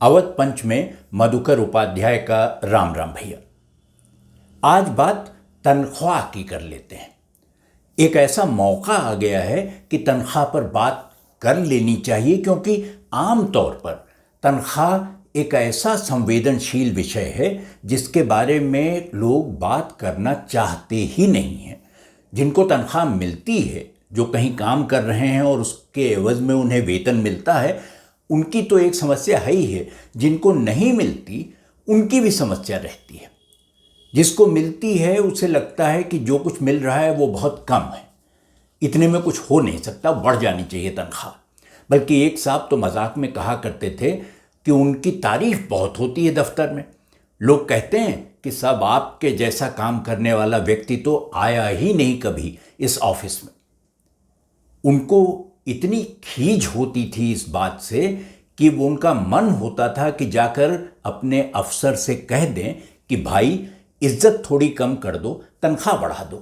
अवध पंच में मधुकर उपाध्याय का राम राम भैया। आज बात तनख्वाह की कर लेते हैं। एक ऐसा मौका आ गया है कि तनख्वाह पर बात कर लेनी चाहिए, क्योंकि आम तौर पर तनख्वाह एक ऐसा संवेदनशील विषय है जिसके बारे में लोग बात करना चाहते ही नहीं हैं। जिनको तनख्वाह मिलती है, जो कहीं काम कर रहे हैं और उसके एवज में उन्हें वेतन मिलता है, उनकी तो एक समस्या है ही है। जिनको नहीं मिलती उनकी भी समस्या रहती है। जिसको मिलती है उसे लगता है कि जो कुछ मिल रहा है वो बहुत कम है, इतने में कुछ हो नहीं सकता, बढ़ जानी चाहिए तनख्वाह। बल्कि एक साहब तो मजाक में कहा करते थे कि उनकी तारीफ बहुत होती है दफ्तर में। लोग कहते हैं कि साहब आपके जैसा काम करने वाला व्यक्ति तो आया ही नहीं कभी इस ऑफिस में। उनको इतनी खीज होती थी इस बात से कि वो उनका मन होता था कि जाकर अपने अफसर से कह दें कि भाई इज्जत थोड़ी कम कर दो, तनख्वाह बढ़ा दो।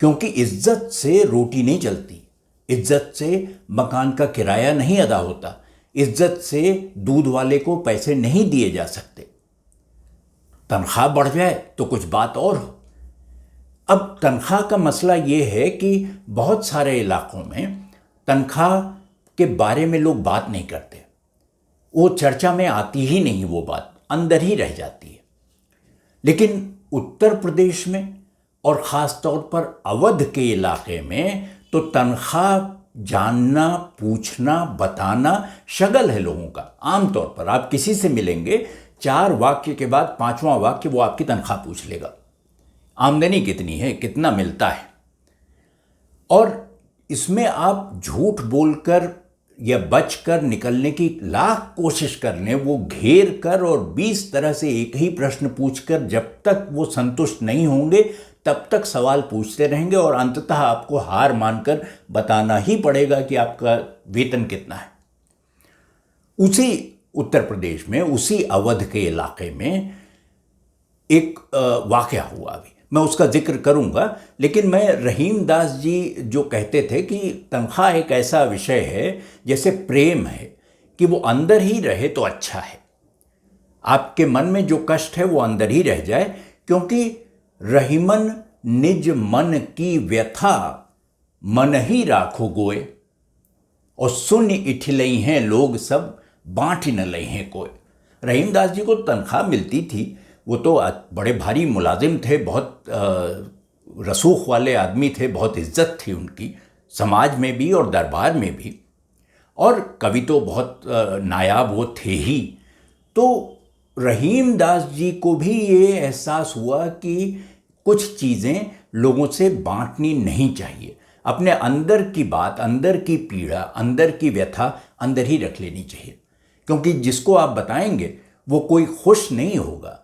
क्योंकि इज्जत से रोटी नहीं चलती, इज्जत से मकान का किराया नहीं अदा होता, इज्जत से दूध वाले को पैसे नहीं दिए जा सकते। तनख्वाह बढ़ जाए तो कुछ बात और हो। अब तनख्वाह का मसला ये है कि बहुत सारे इलाकों में तनख्वाह के बारे में लोग बात नहीं करते। वो चर्चा में आती ही नहीं, वो बात अंदर ही रह जाती है। लेकिन उत्तर प्रदेश में और ख़ास तौर पर अवध के इलाके में तो तनख्वाह जानना, पूछना, बताना शगल है लोगों का। आमतौर पर आप किसी से मिलेंगे, 4 वाक्य के बाद 5वां वाक्य वो आपकी तनख्वाह पूछ लेगा। आमदनी कितनी है, कितना मिलता है। और इसमें आप झूठ बोलकर या बचकर निकलने की लाख कोशिश कर लें, वो घेर कर और 20 तरह से एक ही प्रश्न पूछकर जब तक वो संतुष्ट नहीं होंगे तब तक सवाल पूछते रहेंगे और अंततः आपको हार मानकर बताना ही पड़ेगा कि आपका वेतन कितना है। उसी उत्तर प्रदेश में, उसी अवध के इलाके में एक वाकया हुआ। अभी मैं उसका जिक्र करूंगा, लेकिन मैं रहीम दास जी जो कहते थे कि तनख्वाह एक ऐसा विषय है जैसे प्रेम है कि वो अंदर ही रहे तो अच्छा है। आपके मन में जो कष्ट है वो अंदर ही रह जाए, क्योंकि रहीमन निज मन की व्यथा मन ही राखो गोए, और सुन इठलई हैं लोग सब बांट न लई हैं कोई। रहीम दास जी को तनख्वाह मिलती थी, वो तो बड़े भारी मुलाजिम थे, बहुत रसूख वाले आदमी थे, बहुत इज्जत थी उनकी समाज में भी और दरबार में भी, और कवि तो बहुत नायाब वो थे ही। तो रहीम दास जी को भी ये एहसास हुआ कि कुछ चीज़ें लोगों से बांटनी नहीं चाहिए। अपने अंदर की बात, अंदर की पीड़ा, अंदर की व्यथा अंदर ही रख लेनी चाहिए, क्योंकि जिसको आप बताएंगे वो कोई खुश नहीं होगा,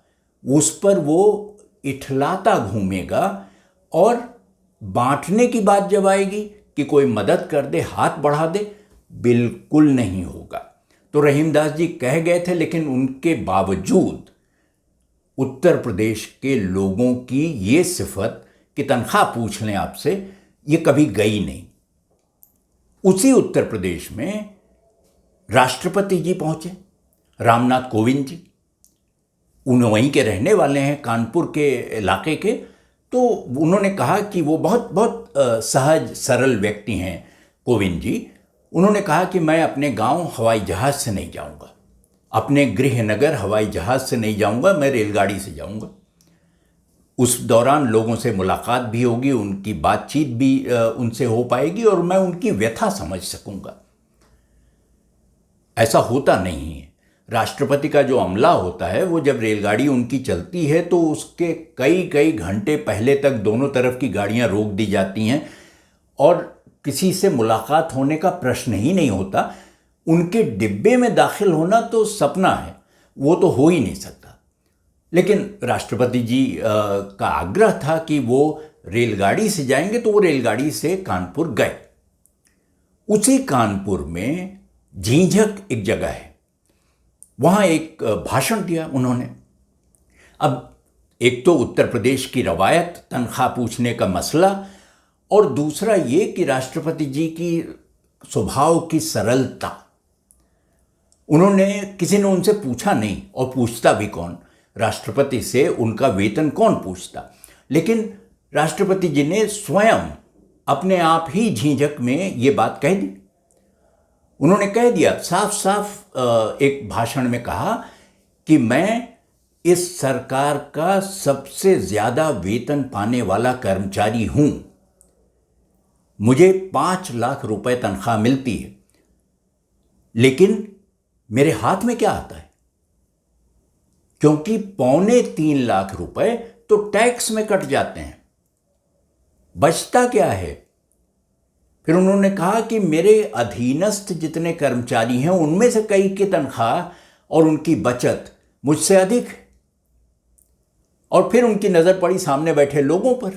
उस पर वो इठलाता घूमेगा। और बांटने की बात जब आएगी कि कोई मदद कर दे, हाथ बढ़ा दे, बिल्कुल नहीं होगा। तो रहीमदास जी कह गए थे, लेकिन उनके बावजूद उत्तर प्रदेश के लोगों की ये सिफत कि तनख्वाह पूछ लें आपसे, ये कभी गई नहीं। उसी उत्तर प्रदेश में राष्ट्रपति जी पहुंचे, रामनाथ कोविंद जी। उन्हें वहीं के रहने वाले हैं, कानपुर के इलाके के। तो उन्होंने कहा कि वो बहुत बहुत सहज सरल व्यक्ति हैं कोविंद जी। उन्होंने कहा कि मैं अपने गांव हवाई जहाज़ से नहीं जाऊंगा, अपने गृह नगर हवाई जहाज़ से नहीं जाऊंगा, मैं रेलगाड़ी से जाऊंगा। उस दौरान लोगों से मुलाकात भी होगी, उनकी बातचीत भी उनसे हो पाएगी और मैं उनकी व्यथा समझ सकूंगा। ऐसा होता नहीं है। राष्ट्रपति का जो अमला होता है, वो जब रेलगाड़ी उनकी चलती है तो उसके कई कई घंटे पहले तक दोनों तरफ की गाड़ियां रोक दी जाती हैं और किसी से मुलाकात होने का प्रश्न ही नहीं होता। उनके डिब्बे में दाखिल होना तो सपना है, वो तो हो ही नहीं सकता। लेकिन राष्ट्रपति जी का आग्रह था कि वो रेलगाड़ी से जाएंगे, तो वो रेलगाड़ी से कानपुर गए। उसी कानपुर में झींझक एक जगह है, वहाँ एक भाषण दिया उन्होंने। अब एक तो उत्तर प्रदेश की रवायत, तनख्वाह पूछने का मसला, और दूसरा ये कि राष्ट्रपति जी की स्वभाव की सरलता। उन्होंने, किसी ने उनसे पूछा नहीं, और पूछता भी कौन, राष्ट्रपति से उनका वेतन कौन पूछता। लेकिन राष्ट्रपति जी ने स्वयं अपने आप ही झिझक में ये बात कह दी। उन्होंने कह दिया, साफ साफ एक भाषण में कहा कि मैं इस सरकार का सबसे ज्यादा वेतन पाने वाला कर्मचारी हूं, मुझे 5 लाख रुपए तनख्वाह मिलती है, लेकिन मेरे हाथ में क्या आता है, क्योंकि 2.25 लाख रुपए तो टैक्स में कट जाते हैं, बचता क्या है। फिर उन्होंने कहा कि मेरे अधीनस्थ जितने कर्मचारी हैं उनमें से कई की तनख्वाह और उनकी बचत मुझसे अधिक है। और फिर उनकी नजर पड़ी सामने बैठे लोगों पर।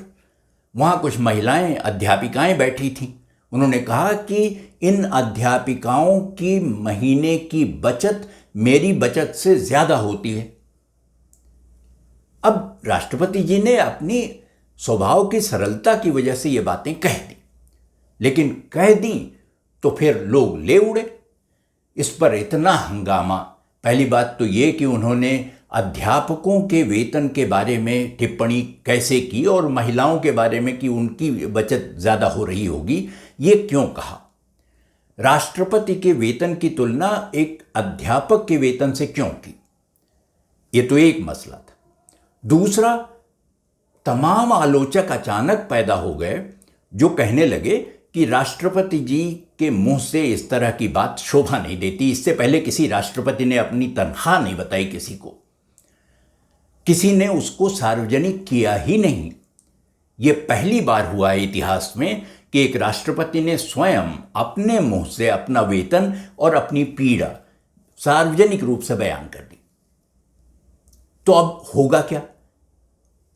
वहां कुछ महिलाएं अध्यापिकाएं बैठी थीं। उन्होंने कहा कि इन अध्यापिकाओं की महीने की बचत मेरी बचत से ज्यादा होती है। अब राष्ट्रपति जी ने अपनी स्वभाव की सरलता की वजह से ये बातें कह दी, लेकिन कह दी तो फिर लोग ले उड़े। इस पर इतना हंगामा। पहली बात तो ये कि उन्होंने अध्यापकों के वेतन के बारे में टिप्पणी कैसे की और महिलाओं के बारे में कि उनकी बचत ज़्यादा हो रही होगी, ये क्यों कहा। राष्ट्रपति के वेतन की तुलना एक अध्यापक के वेतन से क्यों की, ये तो एक मसला था। दूसरा, तमाम आलोचक अचानक पैदा हो गए जो कहने लगे कि राष्ट्रपति जी के मुंह से इस तरह की बात शोभा नहीं देती। इससे पहले किसी राष्ट्रपति ने अपनी तनख्वाह नहीं बताई किसी को, किसी ने उसको सार्वजनिक किया ही नहीं। यह पहली बार हुआ है इतिहास में कि एक राष्ट्रपति ने स्वयं अपने मुंह से अपना वेतन और अपनी पीड़ा सार्वजनिक रूप से बयान कर दी। तो अब होगा क्या?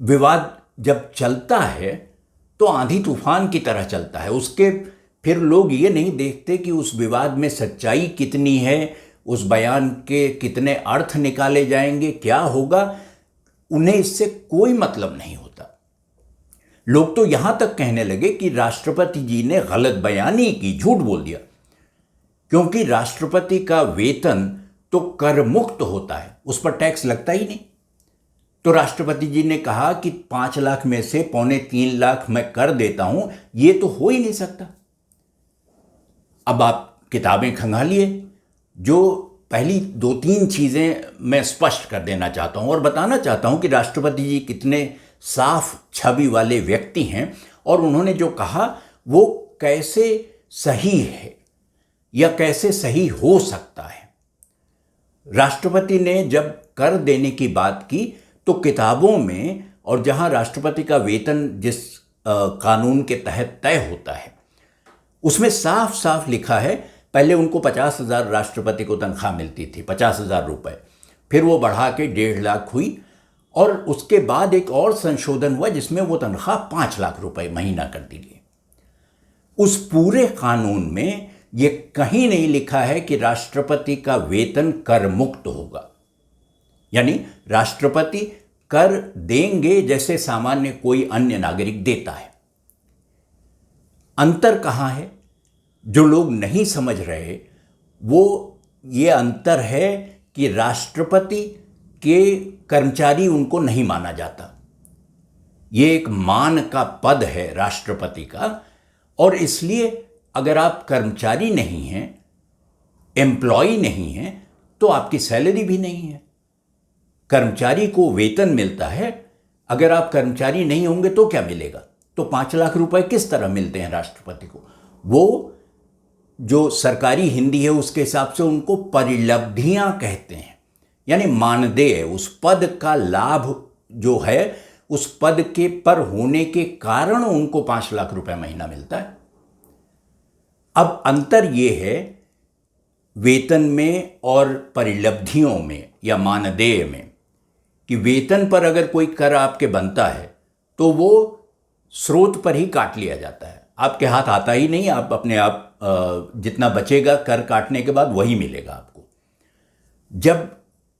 विवाद जब चलता है तो आंधी तूफान की तरह चलता है। उसके फिर लोग ये नहीं देखते कि उस विवाद में सच्चाई कितनी है, उस बयान के कितने अर्थ निकाले जाएंगे, क्या होगा, उन्हें इससे कोई मतलब नहीं होता। लोग तो यहां तक कहने लगे कि राष्ट्रपति जी ने गलत बयानी की, झूठ बोल दिया, क्योंकि राष्ट्रपति का वेतन तो कर मुक्त होता है, उस पर टैक्स लगता ही नहीं। तो राष्ट्रपति जी ने कहा कि 5 लाख में से 2.25 लाख मैं कर देता हूं, यह तो हो ही नहीं सकता। अब आप किताबें खंगालिए। जो पहली 2-3 चीजें मैं स्पष्ट कर देना चाहता हूं और बताना चाहता हूं कि राष्ट्रपति जी कितने साफ छवि वाले व्यक्ति हैं और उन्होंने जो कहा वो कैसे सही है या कैसे सही हो सकता है। राष्ट्रपति ने जब कर देने की बात की तो किताबों में, और जहां राष्ट्रपति का वेतन जिस कानून के तहत तय होता है उसमें साफ साफ लिखा है, पहले उनको 50,000 राष्ट्रपति को तनख्वाह मिलती थी, 50,000 रुपए, फिर वो बढ़ा के 1.5 लाख हुई और उसके बाद एक और संशोधन हुआ जिसमें वो तनख्वाह 5 लाख रुपए महीना कर दी गई। उस पूरे कानून में ये कहीं नहीं लिखा है कि राष्ट्रपति का वेतन कर मुक्त होगा, यानी राष्ट्रपति कर देंगे जैसे सामान्य कोई अन्य नागरिक देता है। अंतर कहां है जो लोग नहीं समझ रहे, वो ये अंतर है कि राष्ट्रपति के कर्मचारी उनको नहीं माना जाता। ये एक मान का पद है राष्ट्रपति का, और इसलिए अगर आप कर्मचारी नहीं हैं, एम्प्लॉय नहीं हैं, तो आपकी सैलरी भी नहीं है। कर्मचारी को वेतन मिलता है, अगर आप कर्मचारी नहीं होंगे तो क्या मिलेगा? तो 5 लाख रुपए किस तरह मिलते हैं राष्ट्रपति को? वो जो सरकारी हिंदी है उसके हिसाब से उनको परिलब्धियां कहते हैं, यानी मानदेय, उस पद का लाभ जो है, उस पद के पर होने के कारण उनको 5 लाख रुपए महीना मिलता है। अब अंतर यह है वेतन में और परिलब्धियों में या मानदेय में कि वेतन पर अगर कोई कर आपके बनता है तो वो स्रोत पर ही काट लिया जाता है, आपके हाथ आता ही नहीं। आप अपने आप जितना बचेगा कर काटने के बाद वही मिलेगा आपको। जब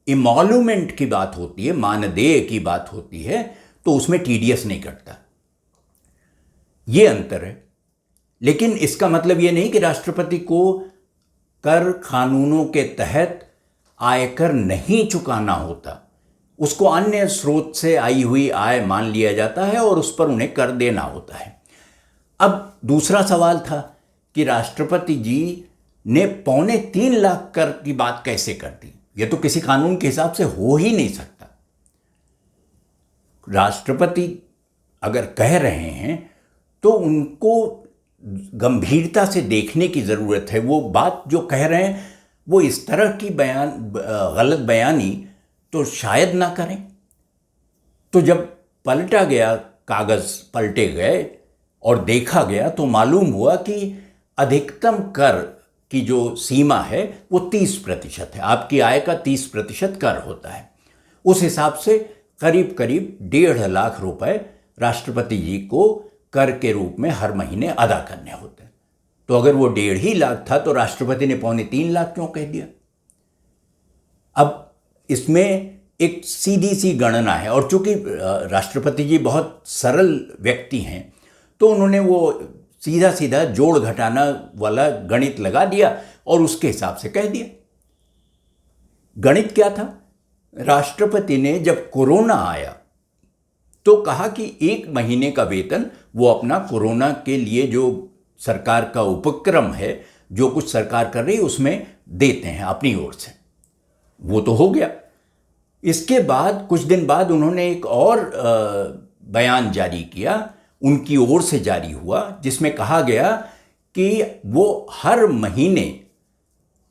इमोल्यूमेंट की बात होती है, मानदेय की बात होती है, तो उसमें टीडीएस नहीं कटता। ये अंतर है। लेकिन इसका मतलब ये नहीं कि राष्ट्रपति को कर कानूनों के तहत आयकर नहीं चुकाना होता, उसको अन्य स्रोत से आई हुई आय मान लिया जाता है और उस पर उन्हें कर देना होता है। अब दूसरा सवाल था कि राष्ट्रपति जी ने 3.25 लाख कर की बात कैसे कर दी? ये तो किसी कानून के हिसाब से हो ही नहीं सकता। राष्ट्रपति अगर कह रहे हैं तो उनको गंभीरता से देखने की ज़रूरत है। वो बात जो कह रहे हैं वो इस तरह की गलत बयानी तो शायद ना करें। तो जब पलटा गया, कागज़ पलटे गए और देखा गया तो मालूम हुआ कि अधिकतम कर की जो सीमा है वो 30% है। आपकी आय का 30% कर होता है। उस हिसाब से करीब करीब 1.5 लाख रुपए राष्ट्रपति जी को कर के रूप में हर महीने अदा करने होते हैं। तो अगर वो 1.5 लाख था तो राष्ट्रपति ने 3.25 लाख क्यों कह दिया? अब इसमें एक सीधी सी गणना है, और चूंकि राष्ट्रपति जी बहुत सरल व्यक्ति हैं तो उन्होंने वो सीधा सीधा जोड़ घटाना वाला गणित लगा दिया और उसके हिसाब से कह दिया। गणित क्या था? राष्ट्रपति ने जब कोरोना आया तो कहा कि 1 महीने का वेतन वो अपना कोरोना के लिए जो सरकार का उपक्रम है, जो कुछ सरकार कर रही है उसमें देते हैं अपनी ओर से। वो तो हो गया। इसके बाद कुछ दिन बाद उन्होंने एक और बयान जारी किया, उनकी ओर से जारी हुआ, जिसमें कहा गया कि वो हर महीने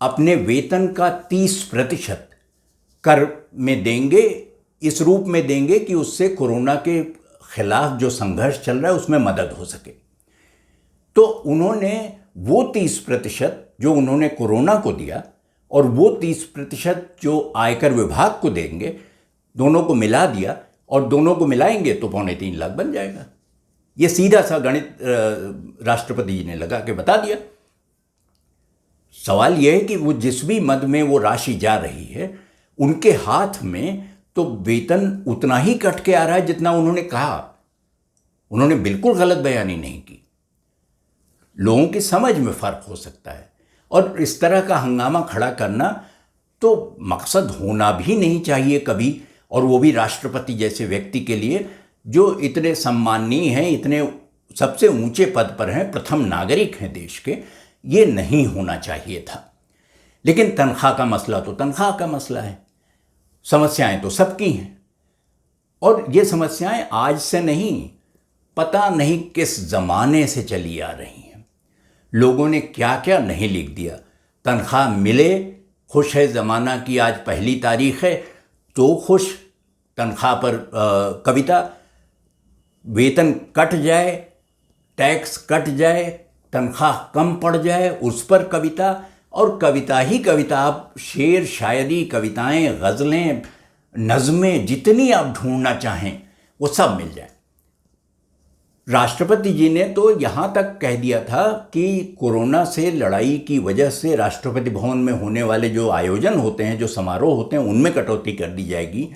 अपने वेतन का 30% कर में देंगे, इस रूप में देंगे कि उससे कोरोना के खिलाफ जो संघर्ष चल रहा है उसमें मदद हो सके। तो उन्होंने वो 30% जो उन्होंने कोरोना को दिया और वो 30% जो आयकर विभाग को देंगे, दोनों को मिला दिया, और दोनों को मिलाएंगे तो 3.25 लाख बन जाएगा। ये सीधा सा गणित राष्ट्रपति जी ने लगा के बता दिया। सवाल यह है कि वो जिस भी मद में वो राशि जा रही है उनके हाथ में तो वेतन उतना ही कट के आ रहा है जितना उन्होंने कहा। उन्होंने बिल्कुल गलत बयानी नहीं की। लोगों की समझ में फर्क हो सकता है, और इस तरह का हंगामा खड़ा करना तो मकसद होना भी नहीं चाहिए कभी, और वो भी राष्ट्रपति जैसे व्यक्ति के लिए जो इतने सम्माननीय हैं, इतने सबसे ऊंचे पद पर हैं, प्रथम नागरिक हैं देश के। ये नहीं होना चाहिए था। लेकिन तनख्वाह का मसला तो तनख्वाह का मसला है। समस्याएं तो सबकी हैं, और ये समस्याएं आज से नहीं, पता नहीं किस ज़माने से चली आ रही हैं। लोगों ने क्या क्या नहीं लिख दिया। तनख्वाह मिले, खुश है ज़माना की आज 1 तारीख है तो खुश, तनख्वाह पर कविता, वेतन कट जाए, टैक्स कट जाए, तनख्वाह कम पड़ जाए उस पर कविता, और कविता ही कविता। आप शेर, शायरी, कविताएं, गज़लें, नज़में जितनी आप ढूंढना चाहें वो सब मिल जाए। राष्ट्रपति जी ने तो यहाँ तक कह दिया था कि कोरोना से लड़ाई की वजह से राष्ट्रपति भवन में होने वाले जो आयोजन होते हैं, जो समारोह होते हैं, उनमें कटौती कर दी जाएगी।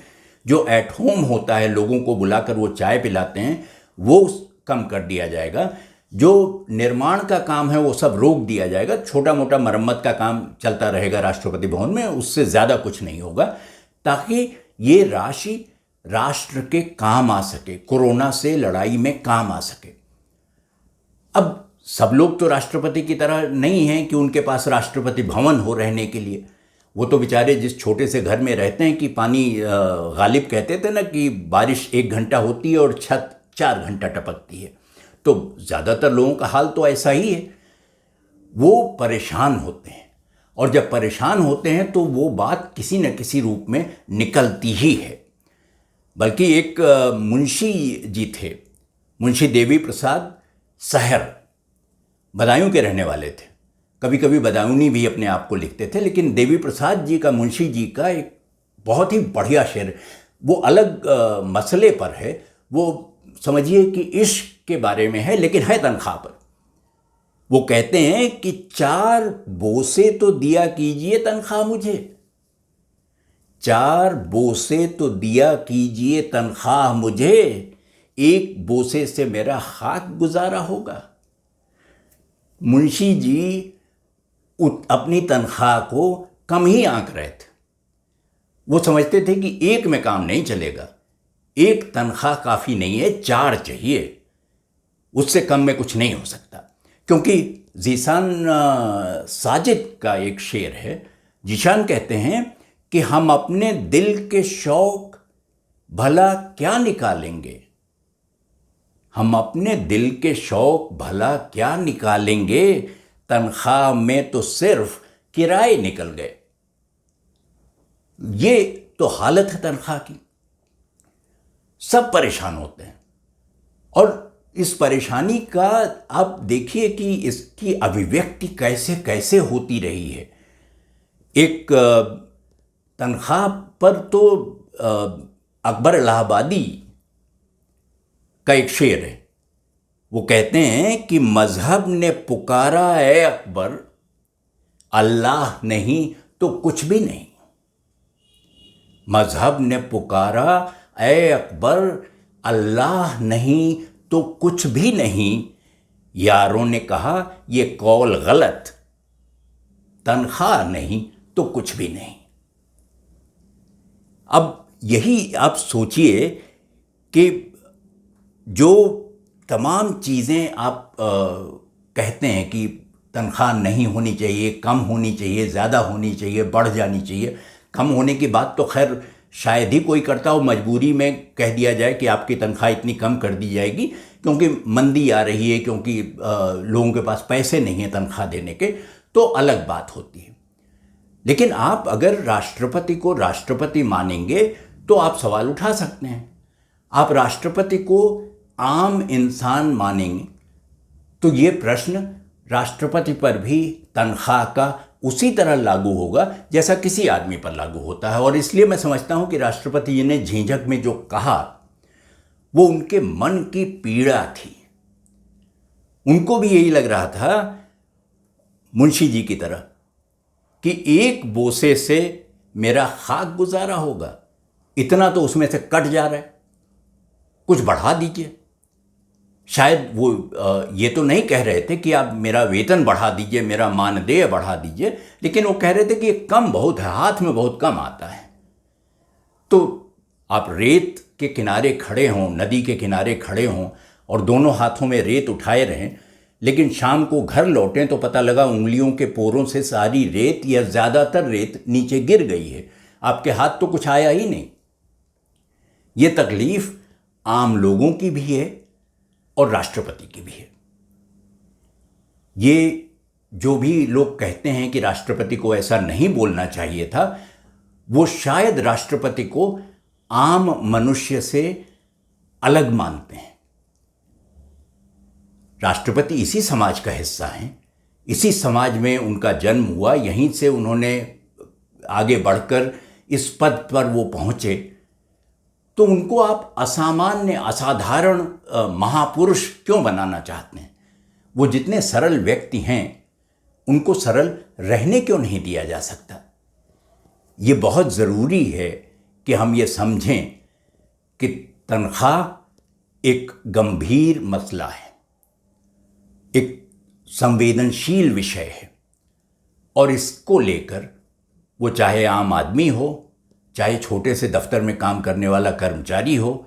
जो एट होम होता है, लोगों को बुलाकर वो चाय पिलाते हैं, वो कम कर दिया जाएगा। जो निर्माण का काम है वो सब रोक दिया जाएगा। छोटा मोटा मरम्मत का काम चलता रहेगा राष्ट्रपति भवन में, उससे ज़्यादा कुछ नहीं होगा, ताकि ये राशि राष्ट्र के काम आ सके, कोरोना से लड़ाई में काम आ सके। अब सब लोग तो राष्ट्रपति की तरह नहीं हैं कि उनके पास राष्ट्रपति भवन हो रहने के लिए। वो तो बेचारे जिस छोटे से घर में रहते हैं कि पानी, गालिब कहते थे ना कि बारिश 1 घंटा होती है और छत 4 घंटा टपकती है। तो ज़्यादातर लोगों का हाल तो ऐसा ही है। वो परेशान होते हैं, और जब परेशान होते हैं तो वो बात किसी न किसी रूप में निकलती ही है। बल्कि एक मुंशी जी थे, मुंशी देवी प्रसाद सहर, बदायूं के रहने वाले थे। कभी कभी बदायूनी भी अपने आप को लिखते थे, लेकिन देवी प्रसाद जी का, मुंशी जी का एक बहुत ही बढ़िया शेर, वो अलग मसले पर है। वो समझिए कि इश्क के बारे में है, लेकिन है तनख्वाह पर। वो कहते हैं कि 4 बोसे तो दिया कीजिए तनख्वाह मुझे, 4 बोसे तो दिया कीजिए तनख्वाह मुझे, 1 बोसे से मेरा खाक गुजारा होगा। मुंशी जी अपनी तनख्वाह को कम ही आंक रहे थे। वो समझते थे कि एक में काम नहीं चलेगा, एक तनख्वाह काफ़ी नहीं है, 4 चाहिए, उससे कम में कुछ नहीं हो सकता। क्योंकि जीशान साजिद का एक शेर है, जीशान कहते हैं कि हम अपने दिल के शौक भला क्या निकालेंगे, हम अपने दिल के शौक भला क्या निकालेंगे, तनख्वाह में तो सिर्फ किराए निकल गए। ये तो हालत है तनख्वाह की। सब परेशान होते हैं और इस परेशानी का आप देखिए कि इसकी अभिव्यक्ति कैसे कैसे होती रही है। एक तनख्वाह पर तो अकबर इलाहाबादी का एक शेर है, वो कहते हैं कि मजहब ने पुकारा है अकबर, अल्लाह नहीं तो कुछ भी नहीं। मजहब ने पुकारा ऐ अकबर, अल्लाह नहीं तो कुछ भी नहीं। यारों ने कहा ये कौल गलत, तनख्वाह नहीं तो कुछ भी नहीं। अब यही आप सोचिए कि जो तमाम चीज़ें आप कहते हैं कि तनख्वाह नहीं होनी चाहिए, कम होनी चाहिए, ज़्यादा होनी चाहिए, बढ़ जानी चाहिए। कम होने की बात तो खैर शायद ही कोई करता हो, मजबूरी में कह दिया जाए कि आपकी तनख्वाह इतनी कम कर दी जाएगी क्योंकि मंदी आ रही है, क्योंकि लोगों के पास पैसे नहीं हैं तनख्वाह देने के, तो अलग बात होती है। लेकिन आप अगर राष्ट्रपति को राष्ट्रपति मानेंगे तो आप सवाल उठा सकते हैं। आप राष्ट्रपति को आम इंसान मानेंगे तो ये प्रश्न राष्ट्रपति पर भी तनख्वाह का उसी तरह लागू होगा जैसा किसी आदमी पर लागू होता है। और इसलिए मैं समझता हूं कि राष्ट्रपति जी ने झिझक में जो कहा वो उनके मन की पीड़ा थी। उनको भी यही लग रहा था मुंशी जी की तरह कि एक बोसे से मेरा खाक गुजारा होगा, इतना तो उसमें से कट जा रहा है, कुछ बढ़ा दीजिए। शायद वो ये तो नहीं कह रहे थे कि आप मेरा वेतन बढ़ा दीजिए, मेरा मानदेय बढ़ा दीजिए, लेकिन वो कह रहे थे कि ये कम बहुत है, हाथ में बहुत कम आता है। तो आप रेत के किनारे खड़े हों, नदी के किनारे खड़े हों और दोनों हाथों में रेत उठाए रहें, लेकिन शाम को घर लौटें तो पता लगा उंगलियों के पोरों से सारी रेत या ज़्यादातर रेत नीचे गिर गई है, आपके हाथ तो कुछ आया ही नहीं। ये तकलीफ़ आम लोगों की भी है और राष्ट्रपति की भी है। ये जो भी लोग कहते हैं कि राष्ट्रपति को ऐसा नहीं बोलना चाहिए था, वो शायद राष्ट्रपति को आम मनुष्य से अलग मानते हैं। राष्ट्रपति इसी समाज का हिस्सा हैं, इसी समाज में उनका जन्म हुआ, यहीं से उन्होंने आगे बढ़कर इस पद पर वो पहुँचे। तो उनको आप असामान्य, असाधारण महापुरुष क्यों बनाना चाहते हैं? वो जितने सरल व्यक्ति हैं उनको सरल रहने क्यों नहीं दिया जा सकता? ये बहुत ज़रूरी है कि हम ये समझें कि तनख्वाह एक गंभीर मसला है, एक संवेदनशील विषय है और इसको लेकर वो चाहे आम आदमी हो, चाहे छोटे से दफ्तर में काम करने वाला कर्मचारी हो,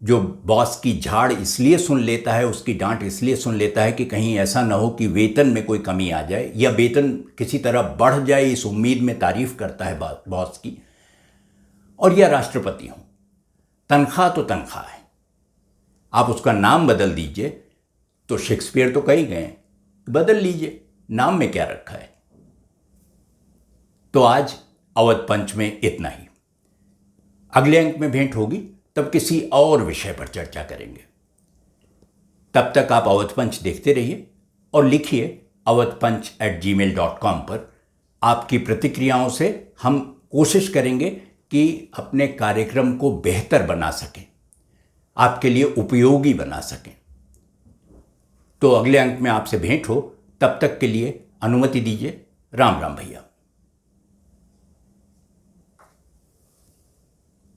जो बॉस की झाड़ इसलिए सुन लेता है, उसकी डांट इसलिए सुन लेता है कि कहीं ऐसा ना हो कि वेतन में कोई कमी आ जाए या वेतन किसी तरह बढ़ जाए, इस उम्मीद में तारीफ करता है बॉस की, और या राष्ट्रपति हो। तनख्वाह तो तनख्वाह है, आप उसका नाम बदल दीजिए तो शेक्सपियर तो कही गए, बदल लीजिए, नाम में क्या रखा है। तो आज अवध पंच में इतना ही। अगले अंक में भेंट होगी, तब किसी और विषय पर चर्चा करेंगे। तब तक आप अवध पंच देखते रहिए और लिखिए awadhpanch@gmail.com पर। आपकी प्रतिक्रियाओं से हम कोशिश करेंगे कि अपने कार्यक्रम को बेहतर बना सकें, आपके लिए उपयोगी बना सकें। तो अगले अंक में आपसे भेंट हो, तब तक के लिए अनुमति दीजिए। राम राम भैया।